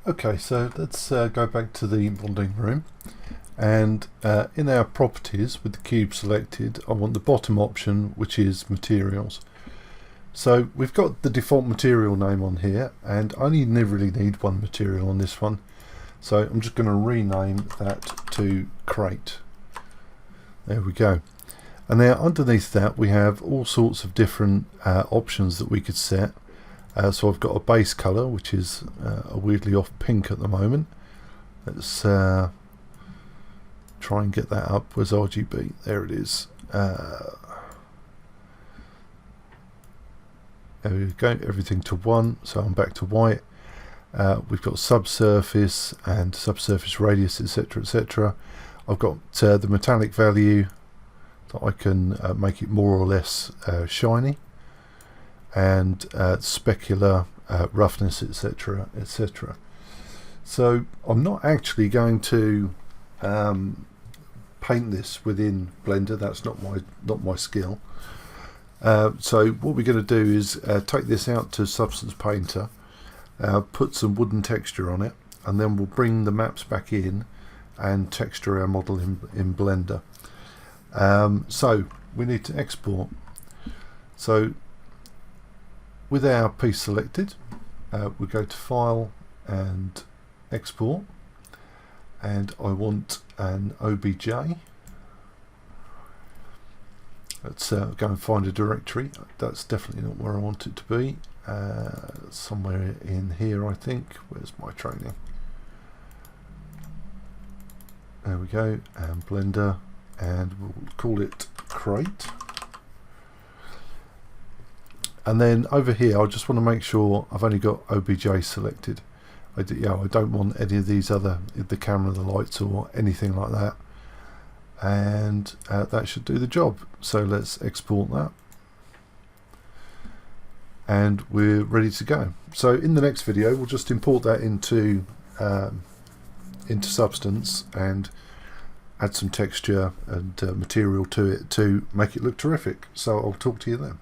Okay, so let's go back to the modelling room, and in our properties with the cube selected, I want the bottom option, which is materials. So we've got the default material name on here, and I only really need one material on this one, so I'm just going to rename that to crate. There we go. And now underneath that we have all sorts of different options that we could set. So I've got a base colour, which is a weirdly off pink at the moment. Let's try and get that up. Where's RGB? There it is. There we go, everything to 1, so I'm back to white. We've got subsurface and subsurface radius, etc, etc. I've got the metallic value that I can make it more or less shiny, and specular roughness, etc, etc. So I'm not actually going to paint this within Blender. That's not my skill. So what we're going to do is take this out to Substance Painter, put some wooden texture on it, and then we'll bring the maps back in and texture our model in Blender. So we need to export. So with our piece selected, we go to File and Export, and I want an OBJ. Let's go and find a directory. That's definitely not where I want it to be. Somewhere in here, I think. Where's my training? There we go, and Blender, and we'll call it crate. And then over here I just want to make sure I've only got OBJ selected. I don't want any of these other, the camera, the lights, or anything like that. And that should do the job. So let's export that, and we're ready to go. So in the next video we'll just import that into Substance and add some texture and material to it to make it look terrific. So I'll talk to you then.